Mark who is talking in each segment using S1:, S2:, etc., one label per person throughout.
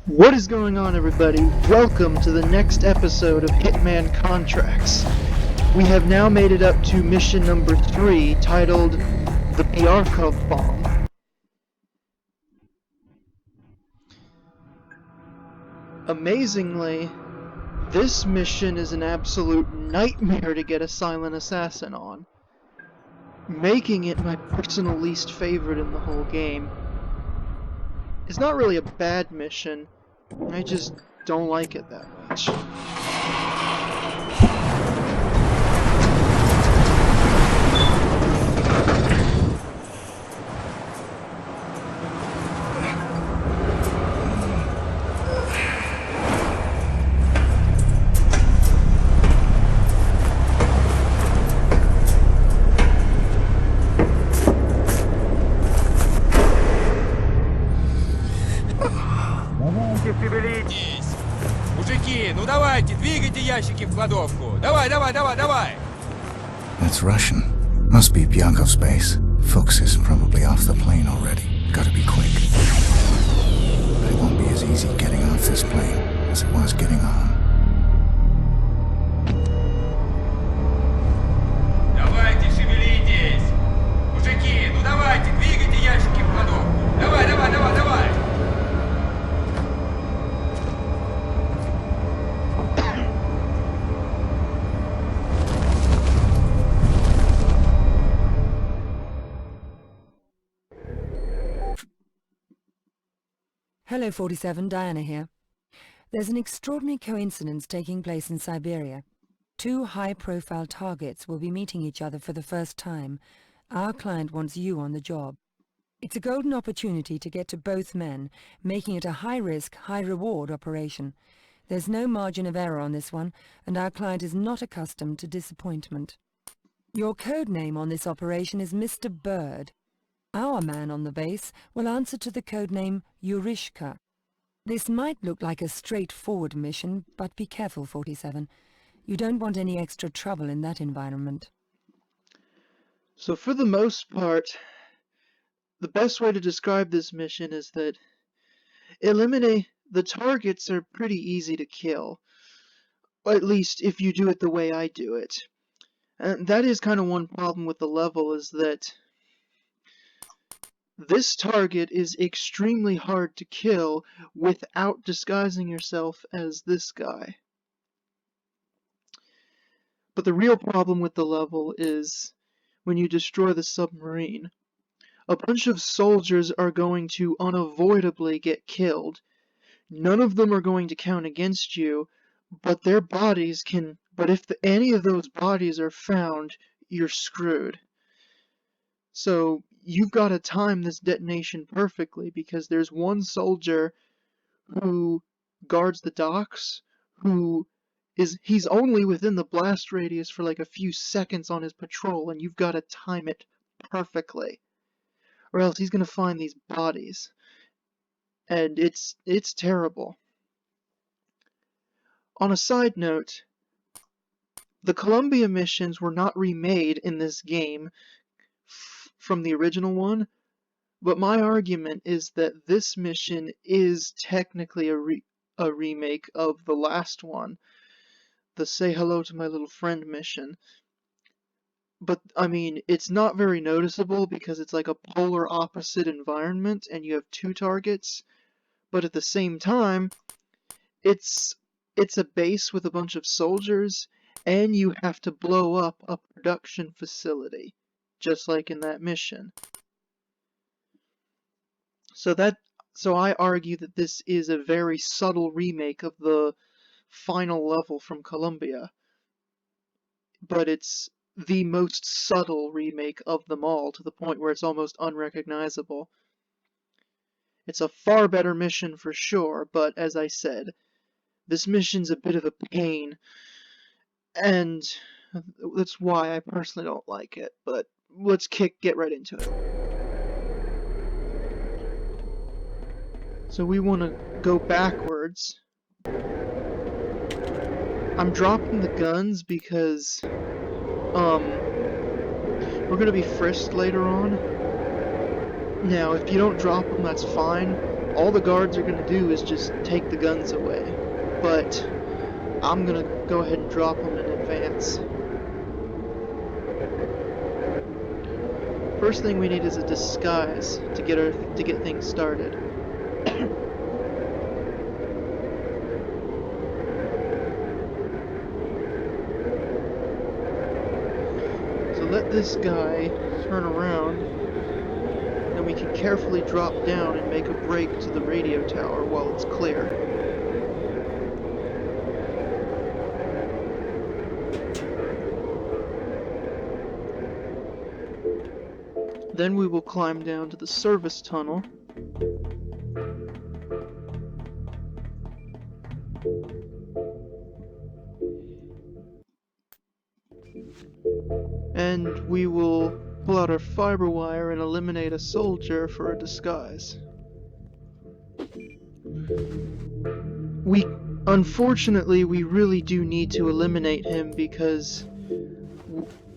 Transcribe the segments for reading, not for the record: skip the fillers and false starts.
S1: What is going on, everybody? Welcome to the next episode of Hitman Contracts. We have now made it up to mission number 3, titled the Bjarkhov Bomb. Amazingly, this mission is an absolute nightmare to get a silent assassin on, making it my personal least favorite in the whole game. It's not really a bad mission, I just don't like it that much.
S2: Мужики, ну давайте, двигайте ящики в кладовку. Давай.
S3: That's Russian. Must be Bjarkhov's base. Fuchs is probably off the plane already. Gotta be quick. But it won't be as easy getting off this plane as it was getting on.
S2: Давайте, шевелитесь. Мужики, ну давайте, двигайте ящики в кладовку. Давай.
S4: Hello, 47, Diana here. There's an extraordinary coincidence taking place in Siberia. Two high-profile targets will be meeting each other for the first time. Our client wants you on the job. It's a golden opportunity to get to both men, making it a high-risk, high-reward operation. There's no margin of error on this one, and our client is not accustomed to disappointment. Your code name on this operation is Mr. Bird. Our man on the base will answer to the codename Yurishka. This might look like a straightforward mission, but be careful, 47. You don't want any extra trouble in that environment.
S1: So for the most part, the best way to describe this mission is that the targets are pretty easy to kill. At least if you do it the way I do it. And that is kind of one problem with the level, is that this target is extremely hard to kill without disguising yourself as this guy. But the real problem with the level is when you destroy the submarine. A bunch of soldiers are going to unavoidably get killed. None of them are going to count against you, but their bodies can... But if any of those bodies are found, you're screwed. So you've got to time this detonation perfectly, because there's one soldier who guards the docks, he's only within the blast radius for like a few seconds on his patrol, and you've got to time it perfectly, or else he's going to find these bodies, and it's terrible. On a side note, the Columbia missions were not remade in this game from the original one, but my argument is that this mission is technically a remake of the last one, the Say Hello to My Little Friend mission. But, I mean, it's not very noticeable because it's like a polar opposite environment and you have two targets, but at the same time, it's a base with a bunch of soldiers, and you have to blow up a production facility, just like in that mission. So I argue that this is a very subtle remake of the final level from Columbia, but it's the most subtle remake of them all, to the point where it's almost unrecognizable. It's a far better mission for sure, but as I said, this mission's a bit of a pain, and that's why I personally don't like it, but let's get right into it. So we want to go backwards. I'm dropping the guns because we're going to be frisked later on. Now, if you don't drop them, that's fine, all the guards are gonna do is just take the guns away. But I'm gonna go ahead and drop them in advance. First thing we need is a disguise to get things started. So let this guy turn around, and we can carefully drop down and make a break to the radio tower while it's clear. Then we will climb down to the service tunnel. And we will pull out our fiber wire and eliminate a soldier for a disguise. Unfortunately, we really do need to eliminate him because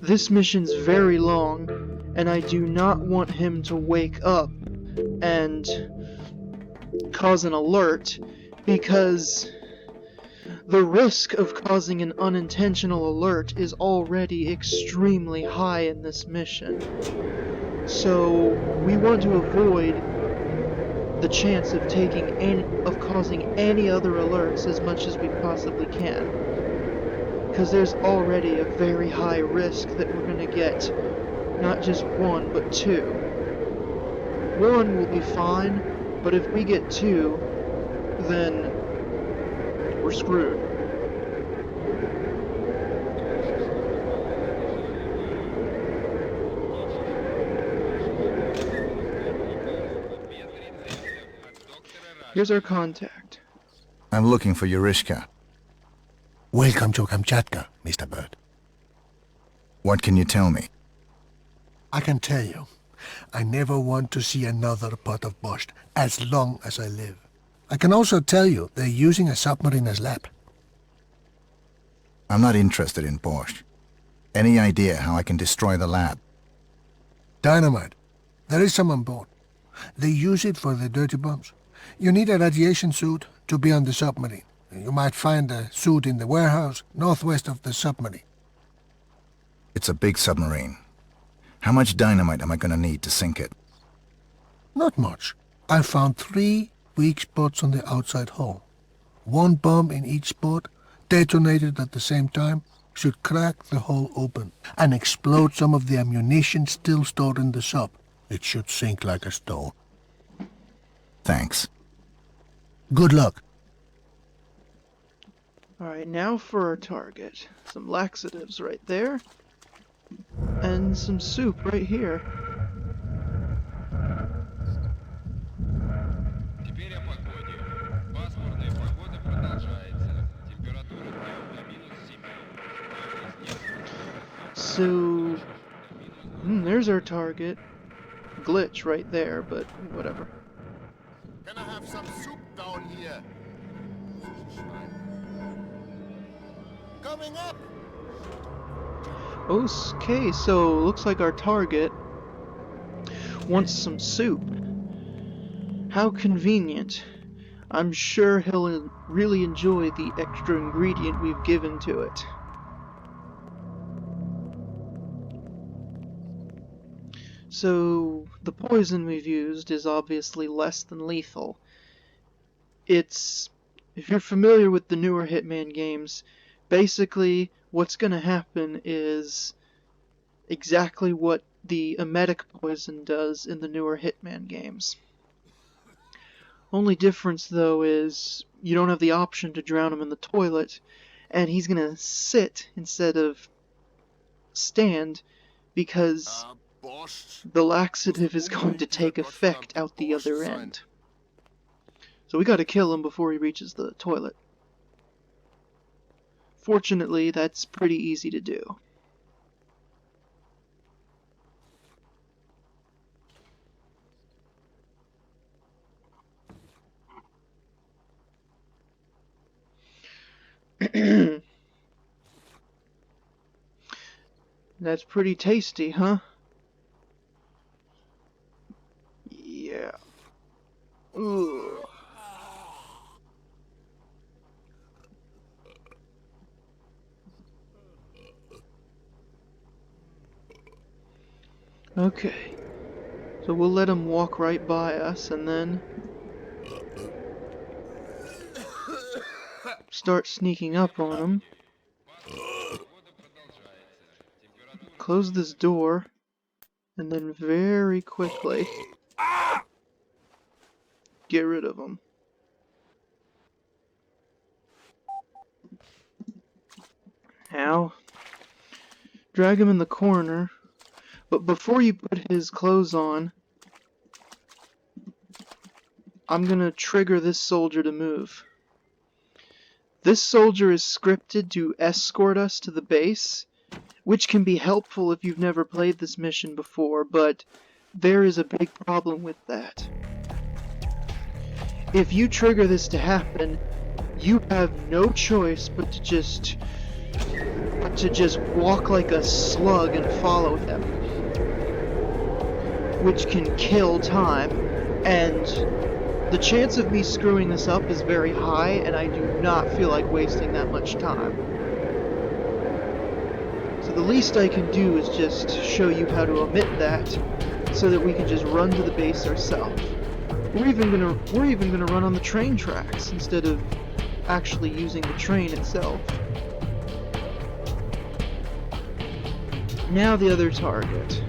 S1: this mission's very long, and I do not want him to wake up and cause an alert, because the risk of causing an unintentional alert is already extremely high in this mission. So we want to avoid the chance of causing any other alerts as much as we possibly can, because there's already a very high risk that we're going to get not just one, but two. One will be fine, but if we get two, then we're screwed. Here's our contact.
S3: I'm looking for Yurishka.
S5: Welcome to Kamchatka, Mr. Bird.
S3: What can you tell me?
S5: I can tell you, I never want to see another pot of borscht as long as I live. I can also tell you they're using a submarine as lab.
S3: I'm not interested in borscht. Any idea how I can destroy the lab?
S5: Dynamite. There is some on board. They use it for the dirty bombs. You need a radiation suit to be on the submarine. You might find a suit in the warehouse northwest of the submarine.
S3: It's a big submarine. How much dynamite am I gonna need to sink it?
S5: Not much. I found 3 weak spots on the outside hull. 1 bomb in each spot, detonated at the same time, should crack the hull open and explode some of the ammunition still stored in the sub. It should sink like a stone.
S3: Thanks.
S5: Good luck.
S1: Alright, now for our target. Some laxatives right there. And some soup right here.
S2: Теперь о погоде. Пасмурная погода продолжается. Температура днем до -7.
S1: So, there's our target. Glitch right there, but whatever.
S5: Can I have some soup down here? Coming up!
S1: Okay, so looks like our target wants some soup. How convenient. I'm sure he'll really enjoy the extra ingredient we've given to it. So, the poison we've used is obviously less than lethal. If you're familiar with the newer Hitman games, basically what's gonna happen is exactly what the emetic poison does in the newer Hitman games. Only difference though is you don't have the option to drown him in the toilet, and he's gonna sit instead of stand because the laxative is going to take effect out the other end. So we gotta kill him before he reaches the toilet. Fortunately, that's pretty easy to do. That's pretty tasty, huh? Yeah. Ugh. Okay. So we'll let him walk right by us and then start sneaking up on him. Close this door and then very quickly get rid of him. Now, drag him in the corner, but before you put his clothes on, I'm gonna trigger this soldier to move. This soldier is scripted to escort us to the base, which can be helpful if you've never played this mission before, but there is a big problem with that. If you trigger this to happen, you have no choice but to just walk like a slug and follow him, which can kill time, and the chance of me screwing this up is very high, and I do not feel like wasting that much time. So the least I can do is just show you how to omit that, so that we can just run to the base ourselves. We're even gonna run on the train tracks instead of actually using the train itself. Now the other target.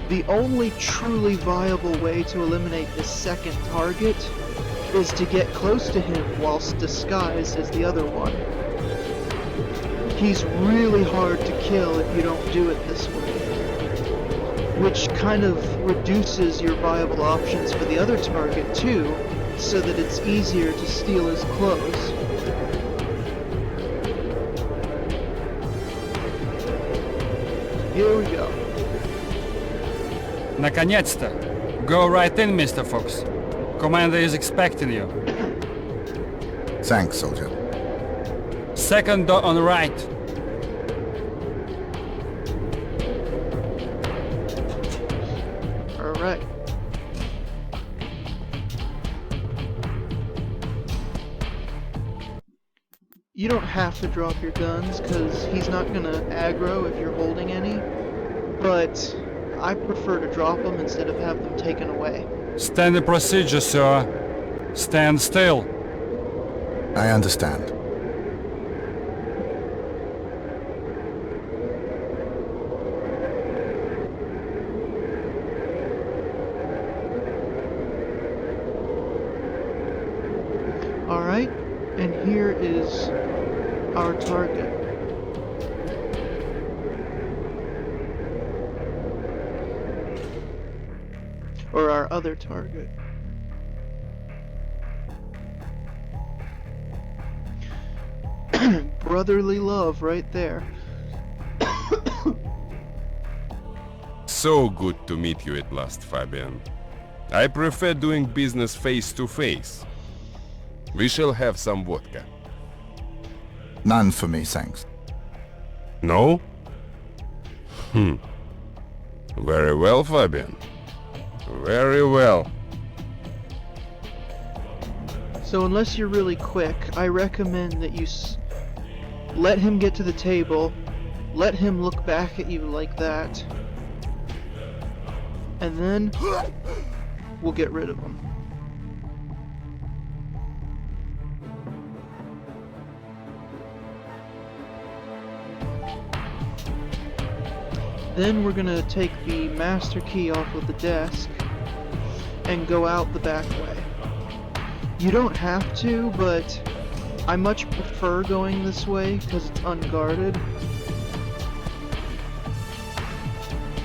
S1: The only truly viable way to eliminate this second target is to get close to him whilst disguised as the other one. He's really hard to kill if you don't do it this way, which kind of reduces your viable options for the other target too, so that it's easier to steal his clothes. Here we go.
S6: Наконец-то! Go right in, Mr. Fox. Commander is expecting you.
S3: Thanks, soldier.
S6: Second door on the right.
S1: Alright. You don't have to drop your guns, because he's not gonna aggro if you're holding any, but I prefer to drop them instead of have them taken away.
S6: Standard procedure, sir. Stand still.
S3: I understand.
S1: Alright, and here is our target. Or our other target. Brotherly love right there.
S7: So good to meet you at last, Fabian. I prefer doing business face to face. We shall have some vodka.
S3: None for me, thanks.
S7: No? Very well, Fabian. Very well.
S1: So unless you're really quick, I recommend that you let him get to the table, let him look back at you like that, and then we'll get rid of him. Then we're gonna take the master key off of the desk and go out the back way. You don't have to, but I much prefer going this way because it's unguarded.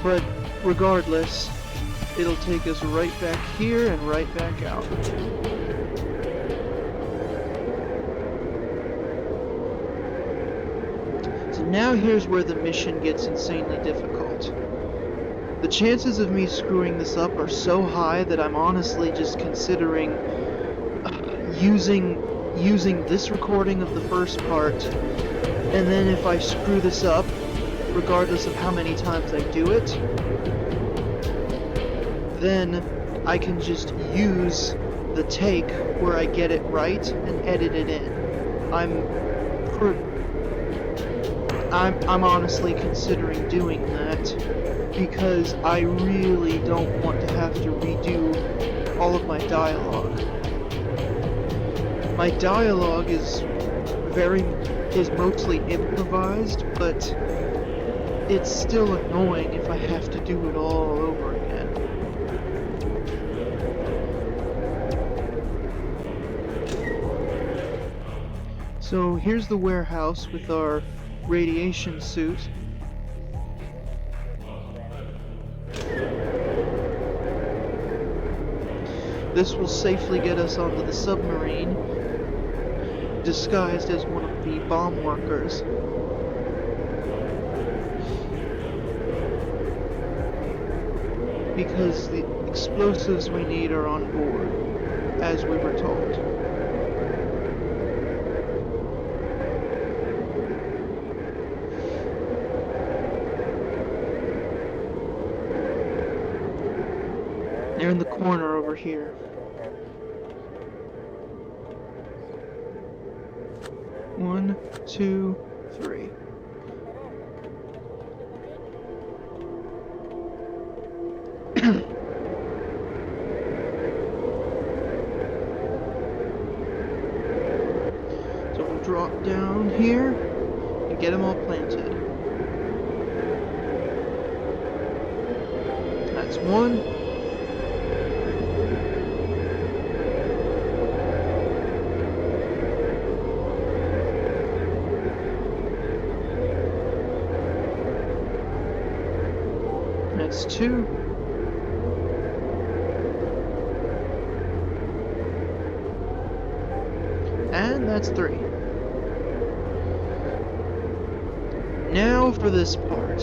S1: But regardless, it'll take us right back here and right back out. So now here's where the mission gets insanely difficult. The chances of me screwing this up are so high that I'm honestly just considering using this recording of the first part, and then if I screw this up, regardless of how many times I do it, then I can just use the take where I get it right and edit it in. I'm honestly considering doing that, because I really don't want to have to redo all of my dialogue. My dialogue is mostly improvised, but it's still annoying if I have to do it all over again. So here's the warehouse with our radiation suit. This will safely get us onto the submarine, disguised as one of the bomb workers. Because the explosives we need are on board, as we were told. They're in the corner over here. One, two, three. So we'll drop down here and get them all planted. That's one. That's two. And that's three. Now for this part.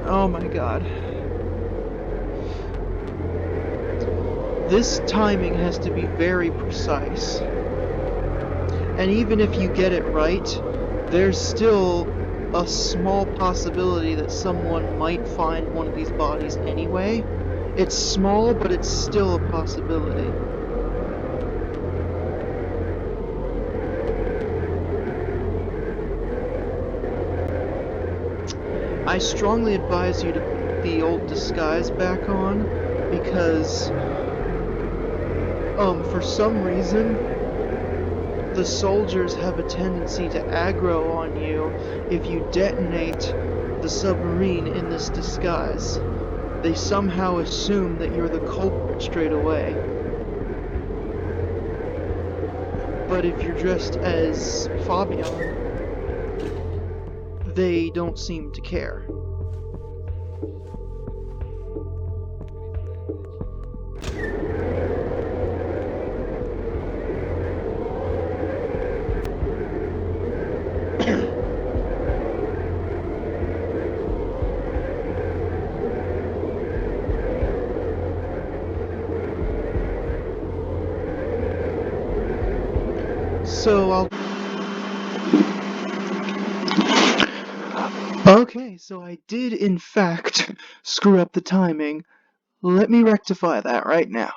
S1: Oh my god. This timing has to be very precise. And even if you get it right, there's still a small possibility that someone might find one of these bodies anyway. It's small, but it's still a possibility. I strongly advise you to put the old disguise back on, because for some reason the soldiers have a tendency to aggro on you if you detonate the submarine in this disguise. They somehow assume that you're the culprit straight away. But if you're dressed as Fabian, they don't seem to care. So Okay, so I did in fact screw up the timing. Let me rectify that right now.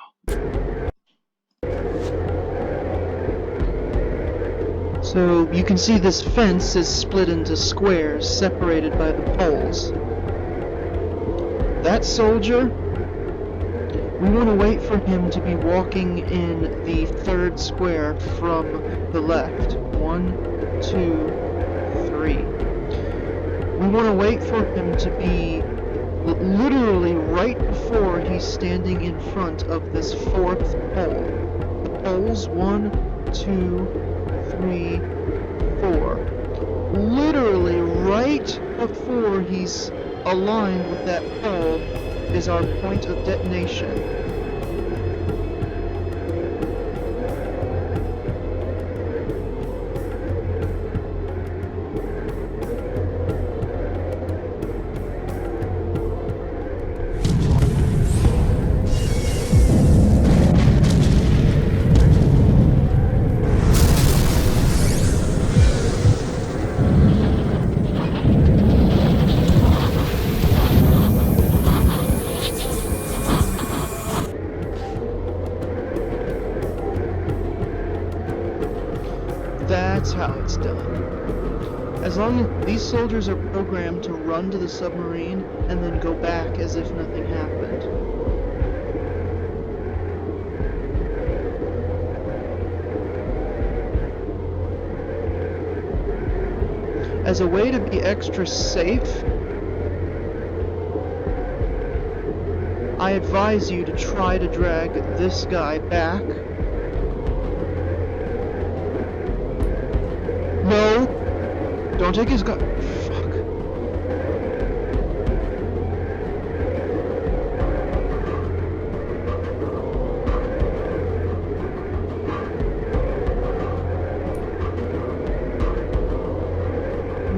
S1: So you can see this fence is split into squares separated by the poles. That soldier, we want to wait for him to be walking in the third square from the left. 1, 2, 3. We want to wait for him to be literally right before he's standing in front of this fourth pole. The poles 1, 2, 3, 4. Literally right before he's aligned with that pole is our point of detonation. That's how it's done. As long as these soldiers are programmed to run to the submarine and then go back as if nothing happened. As a way to be extra safe, I advise you to try to drag this guy back. No! Don't take his gun. Fuck.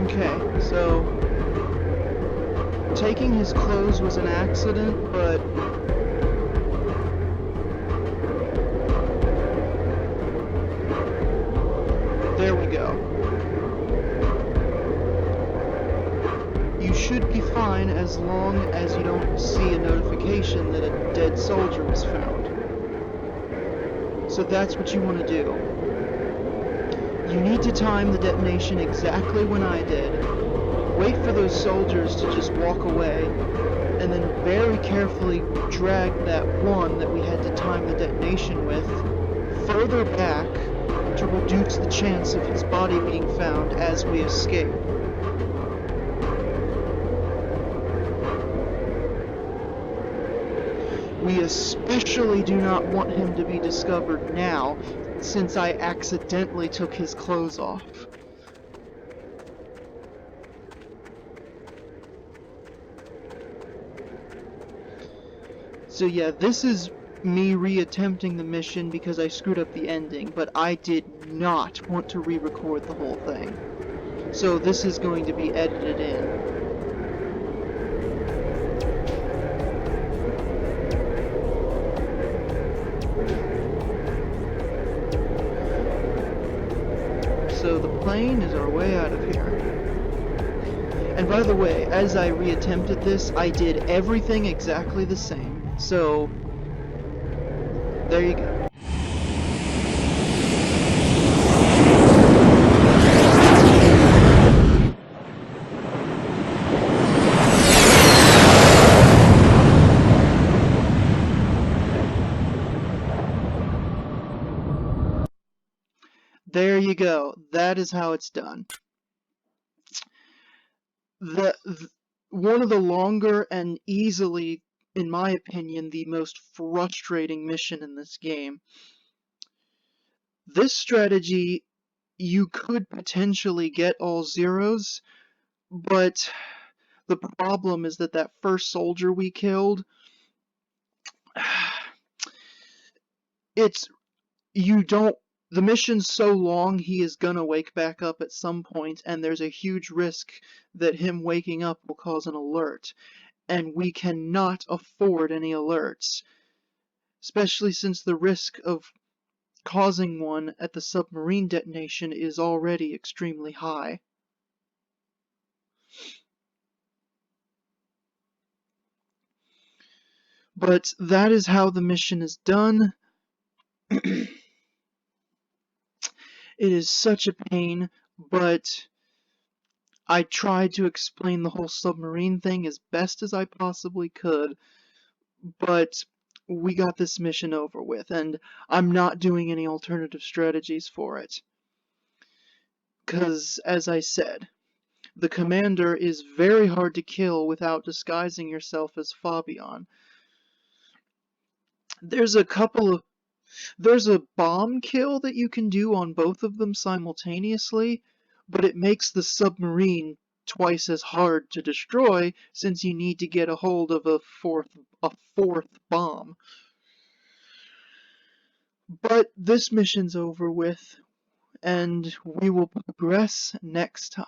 S1: Okay, so taking his clothes was an accident, but there we go. You should be fine as long as you don't see a notification that a dead soldier was found. So that's what you want to do. You need to time the detonation exactly when I did. Wait for those soldiers to just walk away, and then very carefully drag that one that we had to time the detonation with further back to reduce the chance of his body being found as we escape. We especially do not want him to be discovered now, since I accidentally took his clothes off. So yeah, this is me re-attempting the mission because I screwed up the ending, but I did not want to re-record the whole thing. So this is going to be edited in. So the plane is our way out of here. And by the way, as I re-attempted this, I did everything exactly the same. So, there you go. There you go. That is how it's done. One of the longer and easily, in my opinion, the most frustrating mission in this game. This strategy, you could potentially get all zeros, but the problem is that that first soldier we killed, the mission's so long he is gonna wake back up at some point, and there's a huge risk that him waking up will cause an alert, and we cannot afford any alerts, especially since the risk of causing one at the submarine detonation is already extremely high. But that is how the mission is done. It is such a pain, but I tried to explain the whole submarine thing as best as I possibly could, but we got this mission over with, and I'm not doing any alternative strategies for it. Because, as I said, the commander is very hard to kill without disguising yourself as Fabian. There's a bomb kill that you can do on both of them simultaneously, but it makes the submarine twice as hard to destroy since you need to get a hold of a fourth bomb. But this mission's over with, and we will progress next time.